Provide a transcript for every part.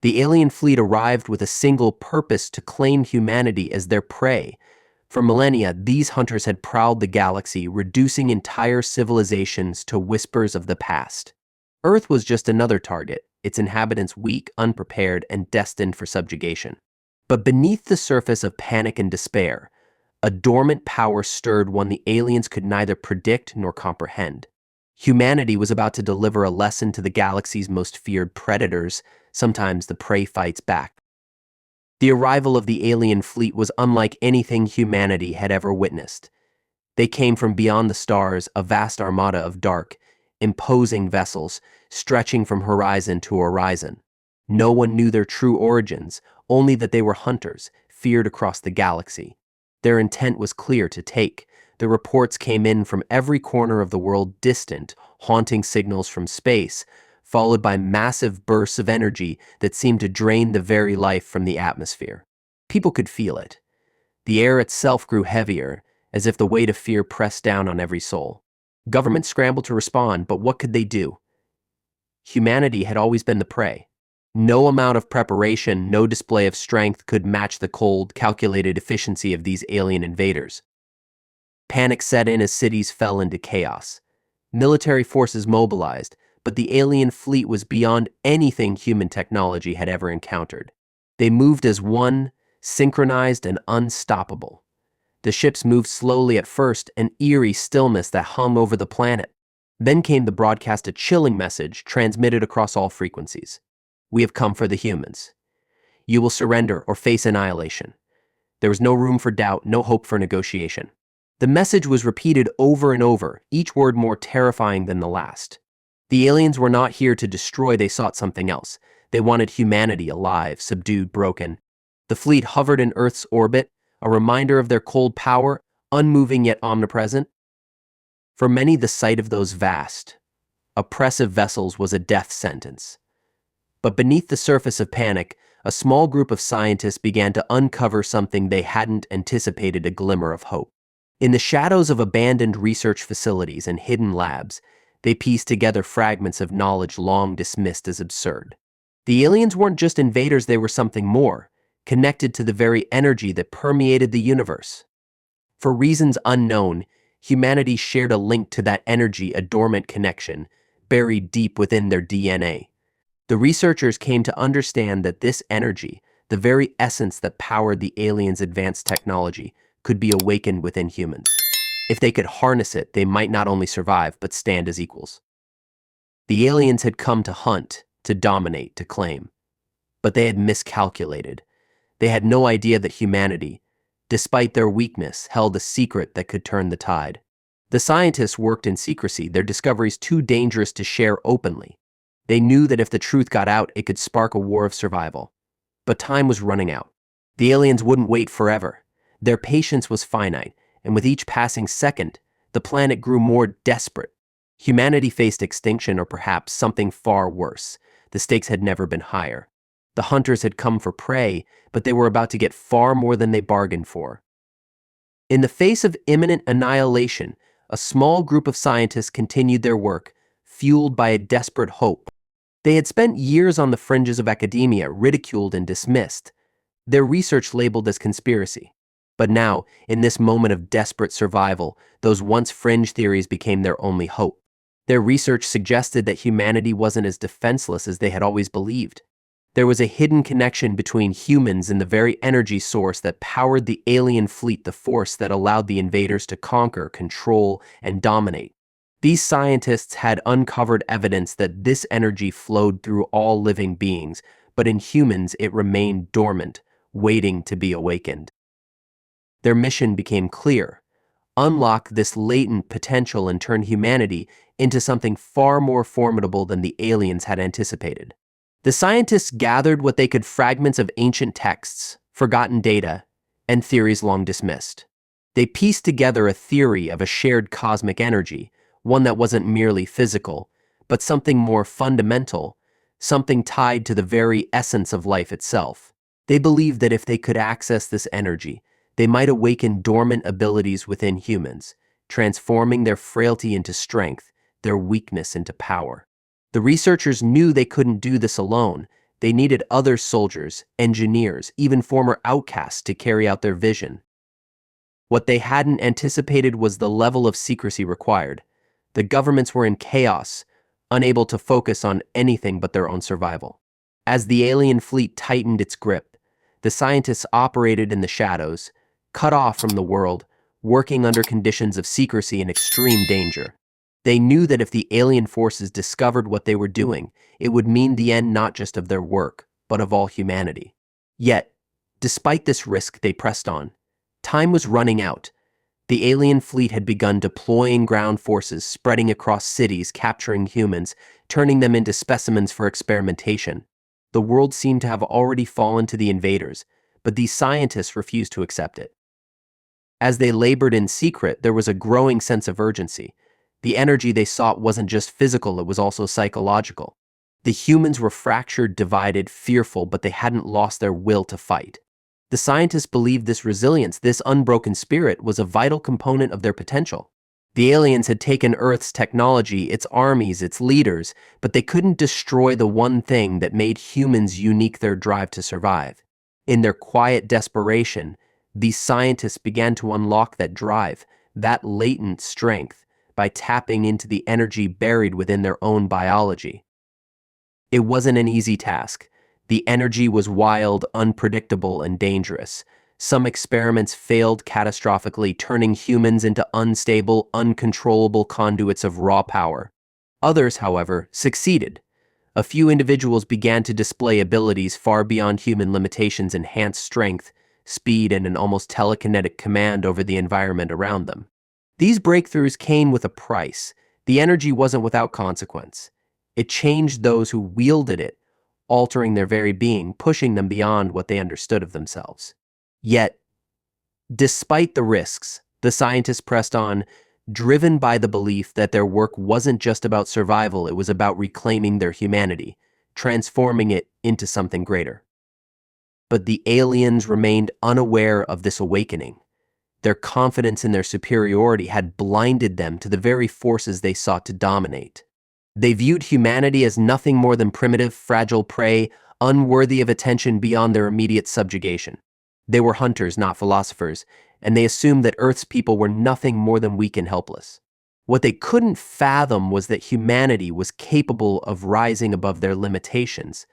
The alien fleet arrived with a single purpose: to claim humanity as their prey. For millennia, these hunters had prowled the galaxy, reducing entire civilizations to whispers of the past. Earth was just another target, its inhabitants weak, unprepared, and destined for subjugation. But beneath the surface of panic and despair, a dormant power stirred, one the aliens could neither predict nor comprehend. Humanity was about to deliver a lesson to the galaxy's most feared predators. Sometimes the prey fights back. The arrival of the alien fleet was unlike anything humanity had ever witnessed. They came from beyond the stars, a vast armada of dark, imposing vessels, stretching from horizon to horizon. No one knew their true origins, only that they were hunters, feared across the galaxy. Their intent was clear: to take. The reports came in from every corner of the world, distant, haunting signals from space, followed by massive bursts of energy that seemed to drain the very life from the atmosphere. People could feel it. The air itself grew heavier, as if the weight of fear pressed down on every soul. Governments scrambled to respond, but what could they do? Humanity had always been the prey. No amount of preparation, no display of strength could match the cold, calculated efficiency of these alien invaders. Panic set in as cities fell into chaos. Military forces mobilized, but the alien fleet was beyond anything human technology had ever encountered. They moved as one, synchronized and unstoppable. The ships moved slowly at first, an eerie stillness that hung over the planet. Then came the broadcast, a chilling message transmitted across all frequencies. We have come for the humans. You will surrender or face annihilation. There was no room for doubt, no hope for negotiation. The message was repeated over and over, each word more terrifying than the last. The aliens were not here to destroy, they sought something else. They wanted humanity alive, subdued, broken. The fleet hovered in Earth's orbit, a reminder of their cold power, unmoving yet omnipresent. For many, the sight of those vast, oppressive vessels was a death sentence. But beneath the surface of panic, a small group of scientists began to uncover something they hadn't anticipated: a glimmer of hope. In the shadows of abandoned research facilities and hidden labs, they pieced together fragments of knowledge long dismissed as absurd. The aliens weren't just invaders, they were something more, connected to the very energy that permeated the universe. For reasons unknown, humanity shared a link to that energy, a dormant connection, buried deep within their DNA. The researchers came to understand that this energy, the very essence that powered the aliens' advanced technology, could be awakened within humans. If they could harness it, they might not only survive, but stand as equals. The aliens had come to hunt, to dominate, to claim. But they had miscalculated. They had no idea that humanity, despite their weakness, held a secret that could turn the tide. The scientists worked in secrecy, their discoveries too dangerous to share openly. They knew that if the truth got out, it could spark a war of survival. But time was running out. The aliens wouldn't wait forever. Their patience was finite, and with each passing second, the planet grew more desperate. Humanity faced extinction, or perhaps something far worse. The stakes had never been higher. The hunters had come for prey, but they were about to get far more than they bargained for. In the face of imminent annihilation, a small group of scientists continued their work, fueled by a desperate hope. They had spent years on the fringes of academia, ridiculed and dismissed, their research labeled as conspiracy. But now, in this moment of desperate survival, those once fringe theories became their only hope. Their research suggested that humanity wasn't as defenseless as they had always believed. There was a hidden connection between humans and the very energy source that powered the alien fleet, the force that allowed the invaders to conquer, control, and dominate. These scientists had uncovered evidence that this energy flowed through all living beings, but in humans it remained dormant, waiting to be awakened. Their mission became clear: unlock this latent potential and turn humanity into something far more formidable than the aliens had anticipated. The scientists gathered what they could: fragments of ancient texts, forgotten data, and theories long dismissed. They pieced together a theory of a shared cosmic energy, one that wasn't merely physical, but something more fundamental, something tied to the very essence of life itself. They believed that if they could access this energy, they might awaken dormant abilities within humans, transforming their frailty into strength, their weakness into power. The researchers knew they couldn't do this alone. They needed other soldiers, engineers, even former outcasts to carry out their vision. What they hadn't anticipated was the level of secrecy required. The governments were in chaos, unable to focus on anything but their own survival. As the alien fleet tightened its grip, the scientists operated in the shadows, cut off from the world, working under conditions of secrecy and extreme danger. They knew that if the alien forces discovered what they were doing, it would mean the end not just of their work, but of all humanity. Yet, despite this risk, they pressed on. Time was running out. The alien fleet had begun deploying ground forces, spreading across cities, capturing humans, turning them into specimens for experimentation. The world seemed to have already fallen to the invaders, but these scientists refused to accept it. As they labored in secret, there was a growing sense of urgency. The energy they sought wasn't just physical, it was also psychological. The humans were fractured, divided, fearful, but they hadn't lost their will to fight. The scientists believed this resilience, this unbroken spirit, was a vital component of their potential. The aliens had taken Earth's technology, its armies, its leaders, but they couldn't destroy the one thing that made humans unique: their drive to survive. In their quiet desperation, these scientists began to unlock that drive, that latent strength, by tapping into the energy buried within their own biology. It wasn't an easy task. The energy was wild, unpredictable, and dangerous. Some experiments failed catastrophically, turning humans into unstable, uncontrollable conduits of raw power. Others, however, succeeded. A few individuals began to display abilities far beyond human limitations: enhanced strength, speed, and an almost telekinetic command over the environment around them. These breakthroughs came with a price. The energy wasn't without consequence. It changed those who wielded it, altering their very being, pushing them beyond what they understood of themselves. Yet, despite the risks, the scientists pressed on, driven by the belief that their work wasn't just about survival, it was about reclaiming their humanity, transforming it into something greater. But the aliens remained unaware of this awakening. Their confidence in their superiority had blinded them to the very forces they sought to dominate. They viewed humanity as nothing more than primitive, fragile prey, unworthy of attention beyond their immediate subjugation. They were hunters, not philosophers, and they assumed that Earth's people were nothing more than weak and helpless. What they couldn't fathom was that humanity was capable of rising above their limitations,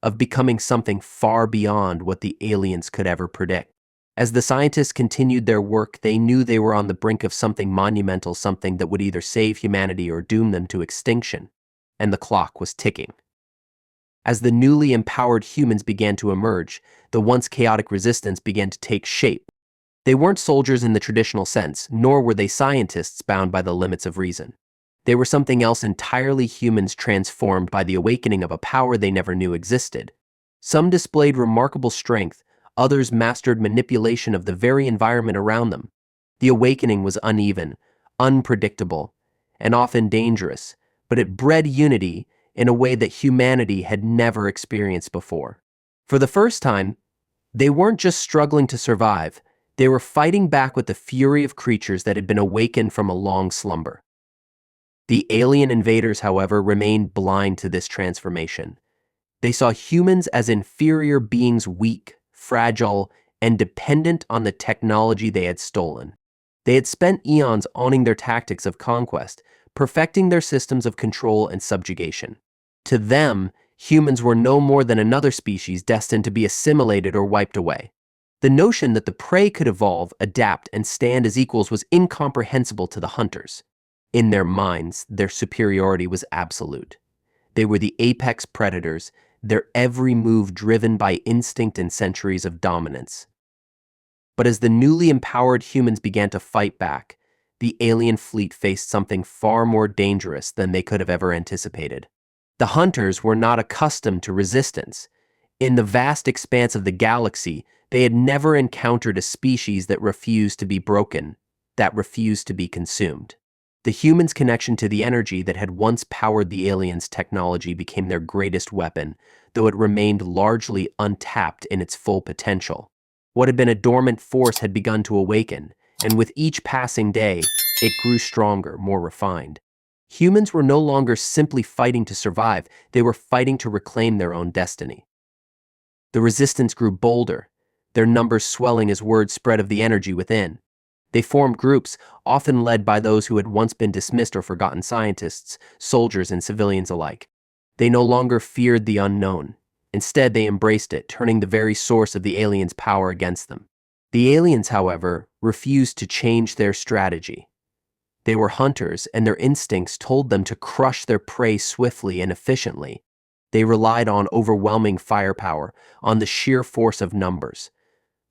of becoming something far beyond what the aliens could ever predict. As the scientists continued their work, they knew they were on the brink of something monumental, something that would either save humanity or doom them to extinction. And the clock was ticking. As the newly empowered humans began to emerge, the once chaotic resistance began to take shape. They weren't soldiers in the traditional sense, nor were they scientists bound by the limits of reason. They were something else entirely: humans transformed by the awakening of a power they never knew existed. Some displayed remarkable strength, others mastered manipulation of the very environment around them. The awakening was uneven, unpredictable, and often dangerous, but it bred unity in a way that humanity had never experienced before. For the first time, they weren't just struggling to survive, they were fighting back with the fury of creatures that had been awakened from a long slumber. The alien invaders, however, remained blind to this transformation. They saw humans as inferior beings, weak, fragile, and dependent on the technology they had stolen. They had spent eons owning their tactics of conquest, perfecting their systems of control and subjugation. To them, humans were no more than another species destined to be assimilated or wiped away. The notion that the prey could evolve, adapt, and stand as equals was incomprehensible to the hunters. In their minds, their superiority was absolute. They were the apex predators, their every move driven by instinct and centuries of dominance. But as the newly empowered humans began to fight back, the alien fleet faced something far more dangerous than they could have ever anticipated. The hunters were not accustomed to resistance. In the vast expanse of the galaxy, they had never encountered a species that refused to be broken, that refused to be consumed. The humans' connection to the energy that had once powered the aliens' technology became their greatest weapon, though it remained largely untapped in its full potential. What had been a dormant force had begun to awaken, and with each passing day, it grew stronger, more refined. Humans were no longer simply fighting to survive, they were fighting to reclaim their own destiny. The resistance grew bolder, their numbers swelling as word spread of the energy within. They formed groups, often led by those who had once been dismissed or forgotten scientists, soldiers, and civilians alike. They no longer feared the unknown. Instead, they embraced it, turning the very source of the aliens' power against them. The aliens, however, refused to change their strategy. They were hunters, and their instincts told them to crush their prey swiftly and efficiently. They relied on overwhelming firepower, on the sheer force of numbers.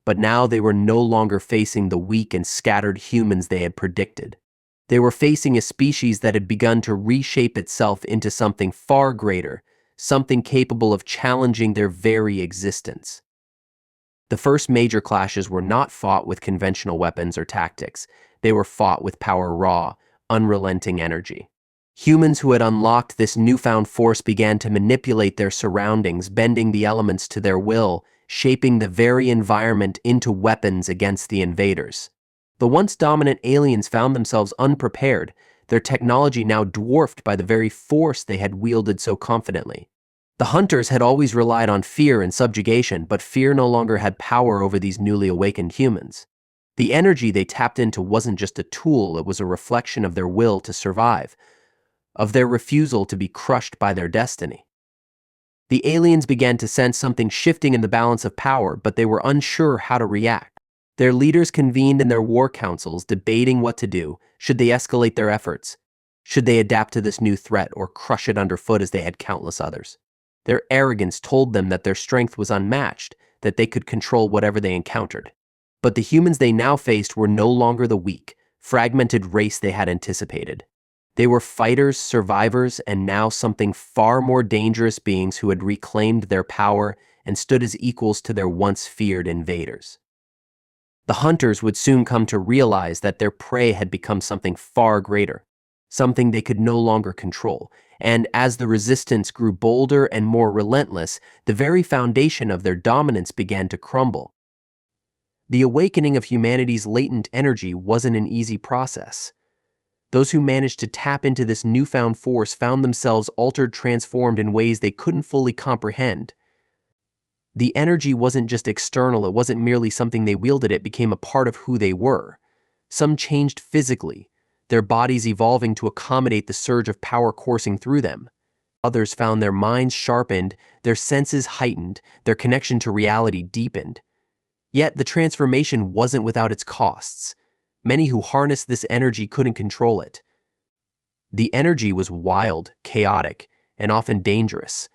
But now they were no longer facing the weak and scattered humans they had predicted. They were facing a species that had begun to reshape itself into something far greater, something capable of challenging their very existence. The first major clashes were not fought with conventional weapons or tactics. They were fought with power raw, unrelenting energy. Humans who had unlocked this newfound force began to manipulate their surroundings, bending the elements to their will, shaping the very environment into weapons against the invaders. The once dominant aliens found themselves unprepared, their technology now dwarfed by the very force they had wielded so confidently. The hunters had always relied on fear and subjugation, but fear no longer had power over these newly awakened humans. The energy they tapped into wasn't just a tool, it was a reflection of their will to survive, of their refusal to be crushed by their destiny. The aliens began to sense something shifting in the balance of power, but they were unsure how to react. Their leaders convened in their war councils, debating what to do. Should they escalate their efforts? Should they adapt to this new threat or crush it underfoot as they had countless others? Their arrogance told them that their strength was unmatched, that they could control whatever they encountered. But the humans they now faced were no longer the weak, fragmented race they had anticipated. They were fighters, survivors, and now something far more dangerous beings who had reclaimed their power and stood as equals to their once feared invaders. The hunters would soon come to realize that their prey had become something far greater, something they could no longer control, and as the resistance grew bolder and more relentless, the very foundation of their dominance began to crumble. The awakening of humanity's latent energy wasn't an easy process. Those who managed to tap into this newfound force found themselves altered, transformed in ways they couldn't fully comprehend. The energy wasn't just external, it wasn't merely something they wielded, it became a part of who they were. Some changed physically, their bodies evolving to accommodate the surge of power coursing through them. Others found their minds sharpened, their senses heightened, their connection to reality deepened. Yet the transformation wasn't without its costs. Many who harnessed this energy couldn't control it. The energy was wild, chaotic, and often dangerous.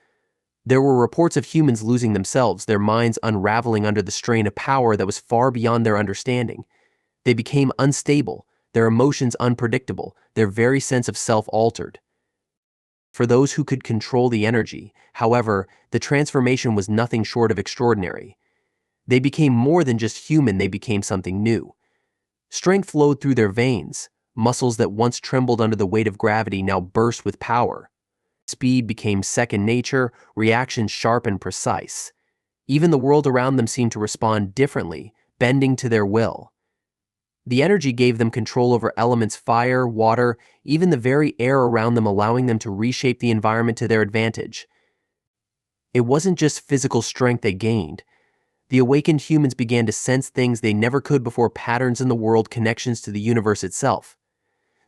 There were reports of humans losing themselves, their minds unraveling under the strain of power that was far beyond their understanding. They became unstable, their emotions unpredictable, their very sense of self altered. For those who could control the energy, however, the transformation was nothing short of extraordinary. They became more than just human, they became something new. Strength flowed through their veins. Muscles that once trembled under the weight of gravity now burst with power. Speed became second nature, reactions sharp and precise. Even the world around them seemed to respond differently, bending to their will. The energy gave them control over elements, fire, water, even the very air around them, allowing them to reshape the environment to their advantage. It wasn't just physical strength they gained. The awakened humans began to sense things they never could before: patterns in the world, connections to the universe itself.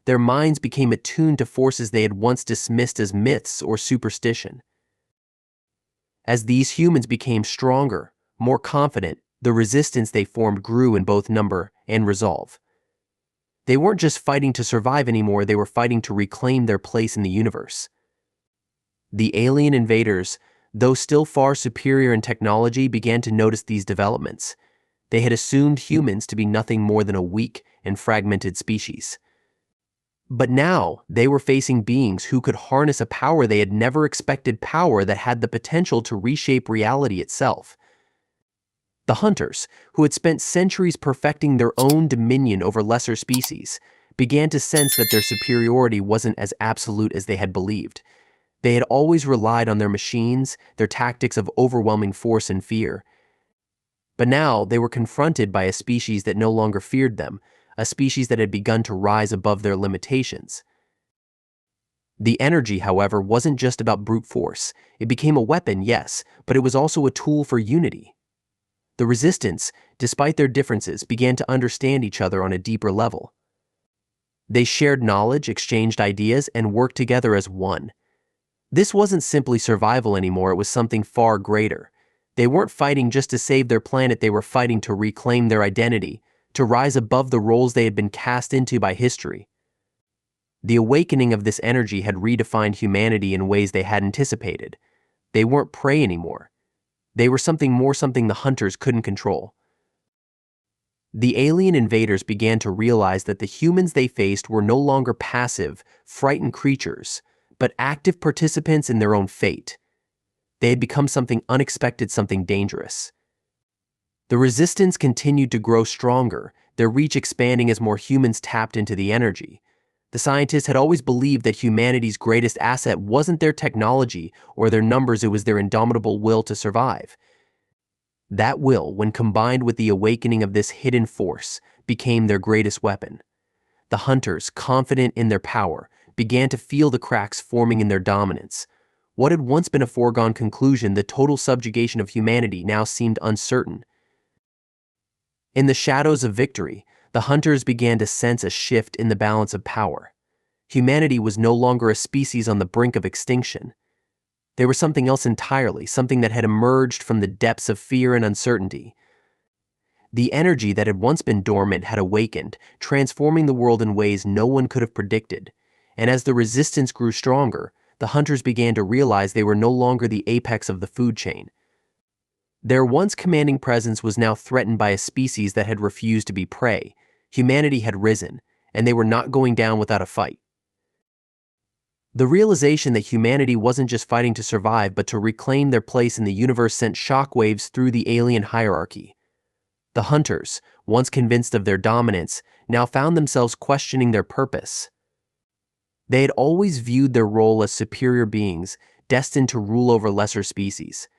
Their minds became attuned to forces they had once dismissed as myths or superstition. As these humans became stronger, more confident, the resistance they formed grew in both number and resolve. They weren't just fighting to survive anymore, they were fighting to reclaim their place in the universe. The alien invaders, though still far superior in technology, began to notice these developments. They had assumed humans to be nothing more than a weak and fragmented species. But now they were facing beings who could harness a power they had never expected, power that had the potential to reshape reality itself. The hunters, who had spent centuries perfecting their own dominion over lesser species, began to sense that their superiority wasn't as absolute as they had believed. They had always relied on their machines, their tactics of overwhelming force and fear. But now they were confronted by a species that no longer feared them, a species that had begun to rise above their limitations. The energy, however, wasn't just about brute force. It became a weapon, yes, but it was also a tool for unity. The resistance, despite their differences, began to understand each other on a deeper level. They shared knowledge, exchanged ideas, and worked together as one. This wasn't simply survival anymore, it was something far greater. They weren't fighting just to save their planet, they were fighting to reclaim their identity, to rise above the roles they had been cast into by history. The awakening of this energy had redefined humanity in ways they hadn't anticipated. They weren't prey anymore. They were something more, something the hunters couldn't control. The alien invaders began to realize that the humans they faced were no longer passive, frightened creatures, but active participants in their own fate. They had become something unexpected, something dangerous. The resistance continued to grow stronger, their reach expanding as more humans tapped into the energy. The scientists had always believed that humanity's greatest asset wasn't their technology or their numbers, it was their indomitable will to survive. That will, when combined with the awakening of this hidden force, became their greatest weapon. The hunters, confident in their power, began to feel the cracks forming in their dominance. What had once been a foregone conclusion, the total subjugation of humanity, now seemed uncertain. In the shadows of victory, the hunters began to sense a shift in the balance of power. Humanity was no longer a species on the brink of extinction. They were something else entirely, something that had emerged from the depths of fear and uncertainty. The energy that had once been dormant had awakened, transforming the world in ways no one could have predicted. And as the resistance grew stronger, the hunters began to realize they were no longer the apex of the food chain. Their once commanding presence was now threatened by a species that had refused to be prey. Humanity had risen, and they were not going down without a fight. The realization that humanity wasn't just fighting to survive but to reclaim their place in the universe sent shockwaves through the alien hierarchy. The hunters, once convinced of their dominance, now found themselves questioning their purpose. They had always viewed their role as superior beings, destined to rule over lesser species.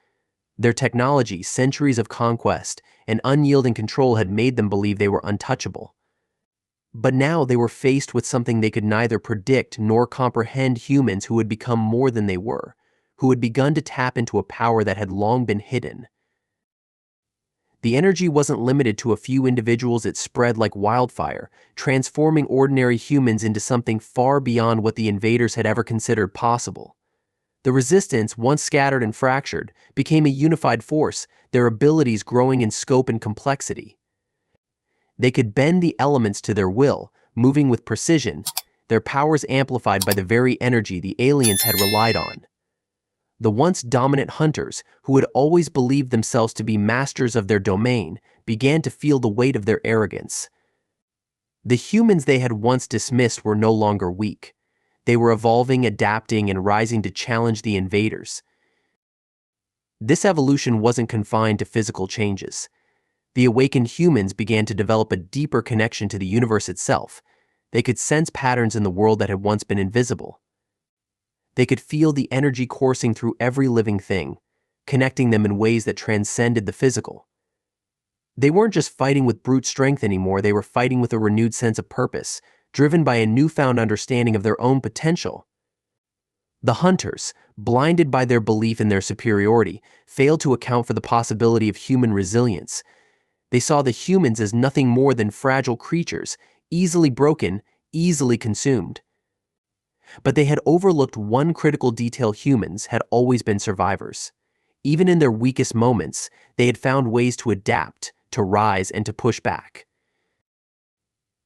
Their technology, centuries of conquest, and unyielding control had made them believe they were untouchable. But now they were faced with something they could neither predict nor comprehend: humans who had become more than they were, who had begun to tap into a power that had long been hidden. The energy wasn't limited to a few individuals, it spread like wildfire, transforming ordinary humans into something far beyond what the invaders had ever considered possible. The resistance, once scattered and fractured, became a unified force, their abilities growing in scope and complexity. They could bend the elements to their will, moving with precision, their powers amplified by the very energy the aliens had relied on. The once dominant hunters, who had always believed themselves to be masters of their domain, began to feel the weight of their arrogance. The humans they had once dismissed were no longer weak. They were evolving, adapting, and rising to challenge the invaders. This evolution wasn't confined to physical changes. The awakened humans began to develop a deeper connection to the universe itself. They could sense patterns in the world that had once been invisible. They could feel the energy coursing through every living thing, connecting them in ways that transcended the physical. They weren't just fighting with brute strength anymore, they were fighting with a renewed sense of purpose, driven by a newfound understanding of their own potential. The hunters, blinded by their belief in their superiority, failed to account for the possibility of human resilience. They saw the humans as nothing more than fragile creatures, easily broken, easily consumed. But they had overlooked one critical detail: humans had always been survivors. Even in their weakest moments, they had found ways to adapt, to rise, and to push back.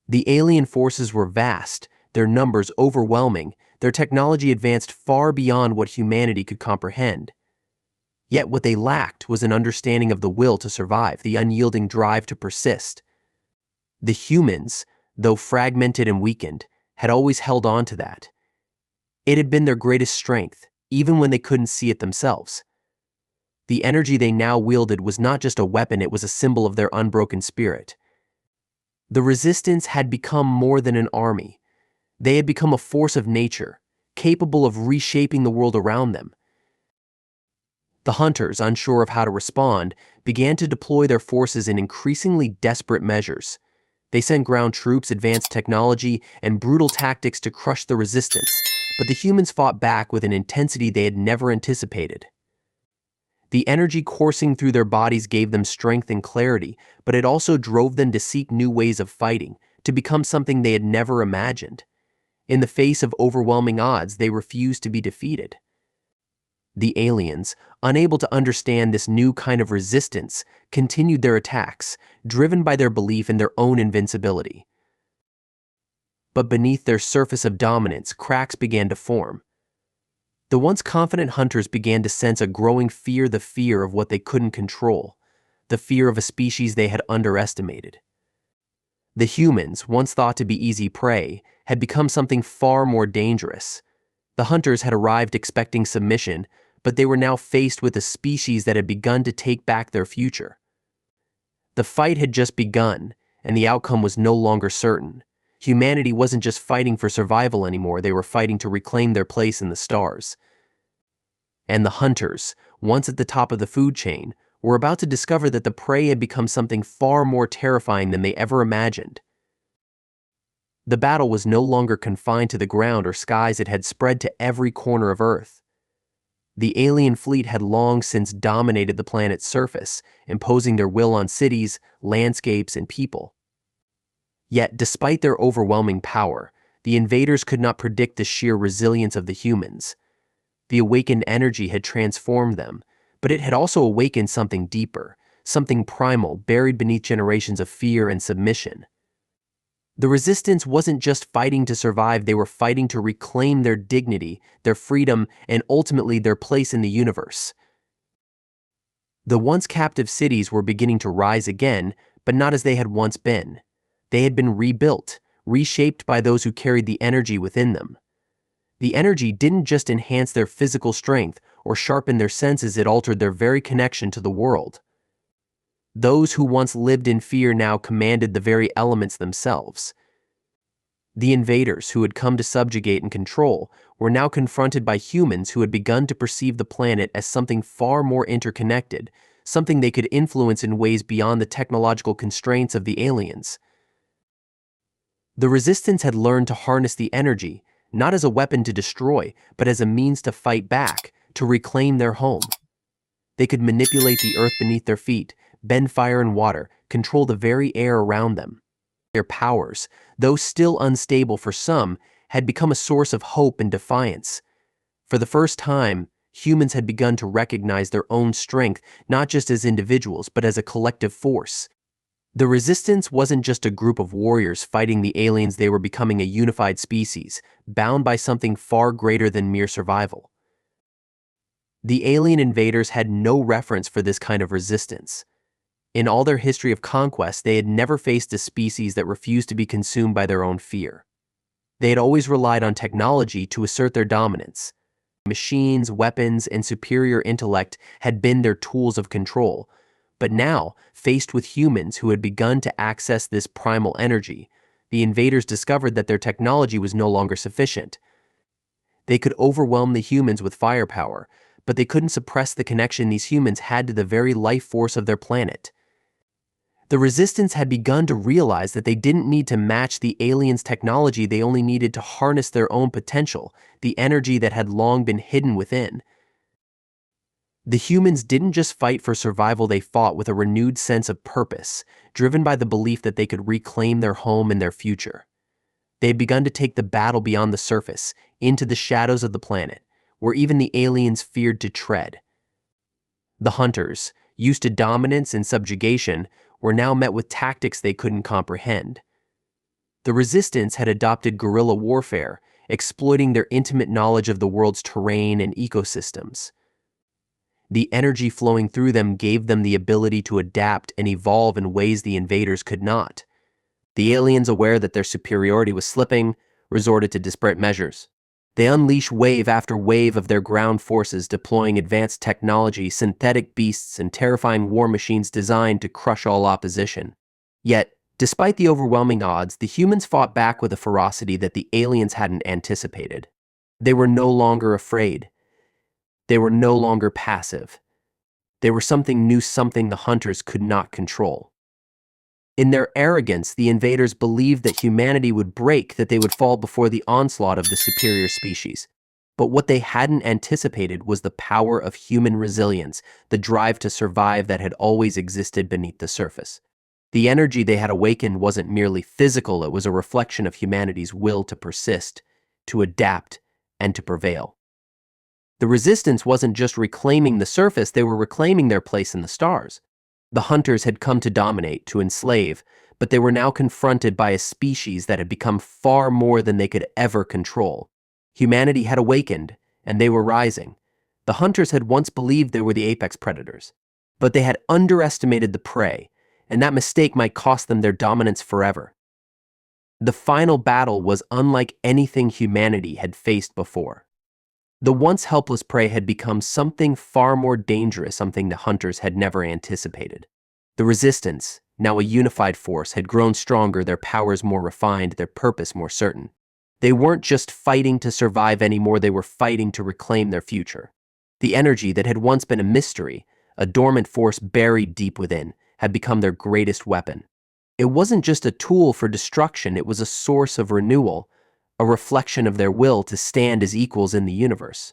The alien forces were vast, their numbers overwhelming, their technology advanced far beyond what humanity could comprehend. Yet what they lacked was an understanding of the will to survive, the unyielding drive to persist. The humans, though fragmented and weakened, had always held on to that. It had been their greatest strength, even when they couldn't see it themselves. The energy they now wielded was not just a weapon, it was a symbol of their unbroken spirit. The resistance had become more than an army. They had become a force of nature, capable of reshaping the world around them. The hunters, unsure of how to respond, began to deploy their forces in increasingly desperate measures. They sent ground troops, advanced technology, and brutal tactics to crush the resistance, but the humans fought back with an intensity they had never anticipated. The energy coursing through their bodies gave them strength and clarity, but it also drove them to seek new ways of fighting, to become something they had never imagined. In the face of overwhelming odds, they refused to be defeated. The aliens, unable to understand this new kind of resistance, continued their attacks, driven by their belief in their own invincibility. But beneath their surface of dominance, cracks began to form. The once confident hunters began to sense a growing fear, the fear of what they couldn't control, the fear of a species they had underestimated. The humans, once thought to be easy prey, had become something far more dangerous. The hunters had arrived expecting submission, but they were now faced with a species that had begun to take back their future. The fight had just begun, and the outcome was no longer certain. Humanity wasn't just fighting for survival anymore, they were fighting to reclaim their place in the stars. And the hunters, once at the top of the food chain, were about to discover that the prey had become something far more terrifying than they ever imagined. The battle was no longer confined to the ground or skies, it had spread to every corner of Earth. The alien fleet had long since dominated the planet's surface, imposing their will on cities, landscapes, and people. Yet, despite their overwhelming power, the invaders could not predict the sheer resilience of the humans. The awakened energy had transformed them, but it had also awakened something deeper, something primal, buried beneath generations of fear and submission. The resistance wasn't just fighting to survive, they were fighting to reclaim their dignity, their freedom, and ultimately their place in the universe. The once captive cities were beginning to rise again, but not as they had once been. They had been rebuilt, reshaped by those who carried the energy within them. The energy didn't just enhance their physical strength or sharpen their senses, it altered their very connection to the world. Those who once lived in fear now commanded the very elements themselves. The invaders, who had come to subjugate and control, were now confronted by humans who had begun to perceive the planet as something far more interconnected, something they could influence in ways beyond the technological constraints of the aliens. The resistance had learned to harness the energy, not as a weapon to destroy, but as a means to fight back, to reclaim their home. They could manipulate the earth beneath their feet, bend fire and water, control the very air around them. Their powers, though still unstable for some, had become a source of hope and defiance. For the first time, humans had begun to recognize their own strength, not just as individuals, but as a collective force. The resistance wasn't just a group of warriors fighting the aliens, they were becoming a unified species, bound by something far greater than mere survival. The alien invaders had no reference for this kind of resistance. In all their history of conquest, they had never faced a species that refused to be consumed by their own fear. They had always relied on technology to assert their dominance. Machines, weapons, and superior intellect had been their tools of control. But now, faced with humans who had begun to access this primal energy, the invaders discovered that their technology was no longer sufficient. They could overwhelm the humans with firepower, but they couldn't suppress the connection these humans had to the very life force of their planet. The resistance had begun to realize that they didn't need to match the aliens' technology, they only needed to harness their own potential, the energy that had long been hidden within. The humans didn't just fight for survival, they fought with a renewed sense of purpose, driven by the belief that they could reclaim their home and their future. They had begun to take the battle beyond the surface, into the shadows of the planet, where even the aliens feared to tread. The hunters, used to dominance and subjugation, were now met with tactics they couldn't comprehend. The resistance had adopted guerrilla warfare, exploiting their intimate knowledge of the world's terrain and ecosystems. The energy flowing through them gave them the ability to adapt and evolve in ways the invaders could not. The aliens, aware that their superiority was slipping, resorted to disparate measures. They unleashed wave after wave of their ground forces, deploying advanced technology, synthetic beasts, and terrifying war machines designed to crush all opposition. Yet, despite the overwhelming odds, the humans fought back with a ferocity that the aliens hadn't anticipated. They were no longer afraid. They were no longer passive. They were something new, something the hunters could not control. In their arrogance, the invaders believed that humanity would break, that they would fall before the onslaught of the superior species. But what they hadn't anticipated was the power of human resilience, the drive to survive that had always existed beneath the surface. The energy they had awakened wasn't merely physical, it was a reflection of humanity's will to persist, to adapt, and to prevail. The resistance wasn't just reclaiming the surface, they were reclaiming their place in the stars. The hunters had come to dominate, to enslave, but they were now confronted by a species that had become far more than they could ever control. Humanity had awakened, and they were rising. The hunters had once believed they were the apex predators, but they had underestimated the prey, and that mistake might cost them their dominance forever. The final battle was unlike anything humanity had faced before. The once helpless prey had become something far more dangerous, something the hunters had never anticipated. The resistance, now a unified force, had grown stronger, their powers more refined, their purpose more certain. They weren't just fighting to survive anymore, they were fighting to reclaim their future. The energy that had once been a mystery, a dormant force buried deep within, had become their greatest weapon. It wasn't just a tool for destruction, it was a source of renewal, a reflection of their will to stand as equals in the universe.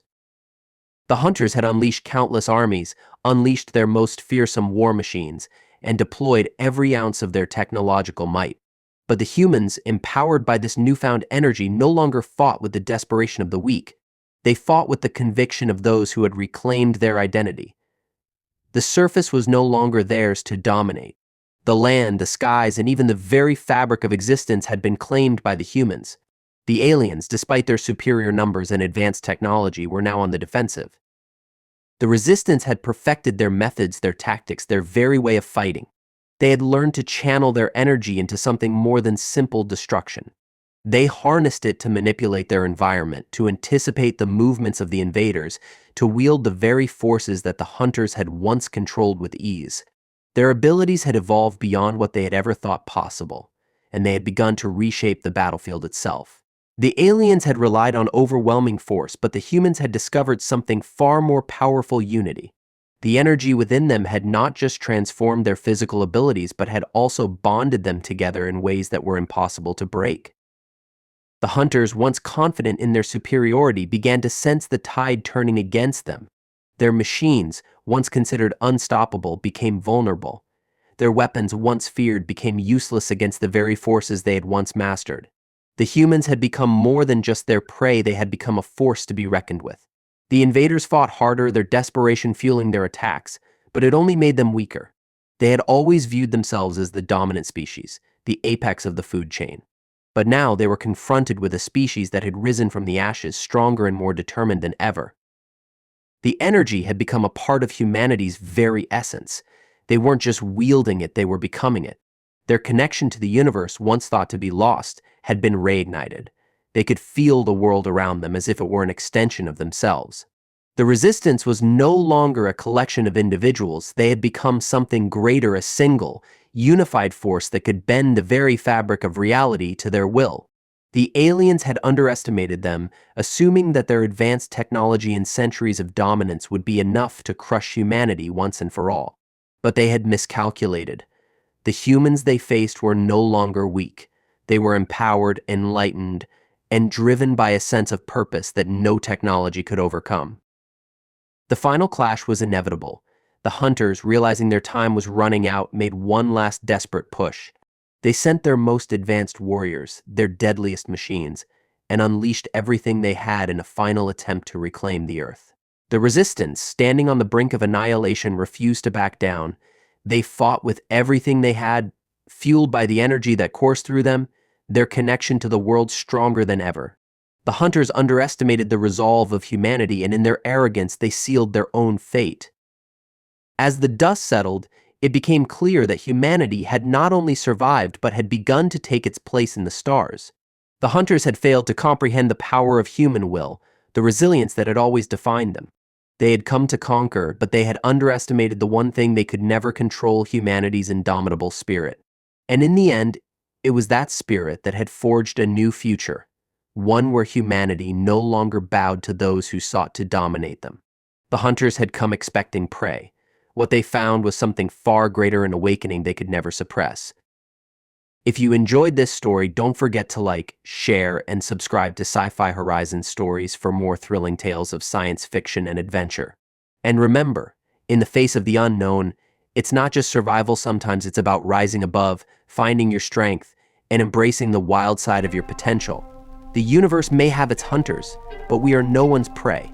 The hunters had unleashed countless armies, unleashed their most fearsome war machines, and deployed every ounce of their technological might. But the humans, empowered by this newfound energy, no longer fought with the desperation of the weak. They fought with the conviction of those who had reclaimed their identity. The surface was no longer theirs to dominate. The land, the skies, and even the very fabric of existence had been claimed by the humans. The aliens, despite their superior numbers and advanced technology, were now on the defensive. The resistance had perfected their methods, their tactics, their very way of fighting. They had learned to channel their energy into something more than simple destruction. They harnessed it to manipulate their environment, to anticipate the movements of the invaders, to wield the very forces that the hunters had once controlled with ease. Their abilities had evolved beyond what they had ever thought possible, and they had begun to reshape the battlefield itself. The aliens had relied on overwhelming force, but the humans had discovered something far more powerful: unity. The energy within them had not just transformed their physical abilities, but had also bonded them together in ways that were impossible to break. The hunters, once confident in their superiority, began to sense the tide turning against them. Their machines, once considered unstoppable, became vulnerable. Their weapons, once feared, became useless against the very forces they had once mastered. The humans had become more than just their prey, they had become a force to be reckoned with. The invaders fought harder, their desperation fueling their attacks, but it only made them weaker. They had always viewed themselves as the dominant species, the apex of the food chain. But now they were confronted with a species that had risen from the ashes, stronger and more determined than ever. The energy had become a part of humanity's very essence. They weren't just wielding it, they were becoming it. Their connection to the universe, once thought to be lost, had been reignited. They could feel the world around them as if it were an extension of themselves. The resistance was no longer a collection of individuals, they had become something greater, a single, unified force that could bend the very fabric of reality to their will. The aliens had underestimated them, assuming that their advanced technology and centuries of dominance would be enough to crush humanity once and for all. But they had miscalculated. The humans they faced were no longer weak. They were empowered, enlightened, and driven by a sense of purpose that no technology could overcome. The final clash was inevitable. The hunters, realizing their time was running out, made one last desperate push. They sent their most advanced warriors, their deadliest machines, and unleashed everything they had in a final attempt to reclaim the Earth. The resistance, standing on the brink of annihilation, refused to back down. They fought with everything they had, fueled by the energy that coursed through them, their connection to the world stronger than ever. The hunters underestimated the resolve of humanity, and in their arrogance they sealed their own fate. As the dust settled, it became clear that humanity had not only survived but had begun to take its place in the stars. The hunters had failed to comprehend the power of human will, the resilience that had always defined them. They had come to conquer, but they had underestimated the one thing they could never control: humanity's indomitable spirit. And in the end, it was that spirit that had forged a new future, one where humanity no longer bowed to those who sought to dominate them. The hunters had come expecting prey. What they found was something far greater, an awakening they could never suppress. If you enjoyed this story, don't forget to like, share, and subscribe to Sci-Fi Horizon Stories for more thrilling tales of science fiction and adventure. And remember, in the face of the unknown, it's not just survival, sometimes it's about rising above, finding your strength, and embracing the wild side of your potential. The universe may have its hunters, but we are no one's prey.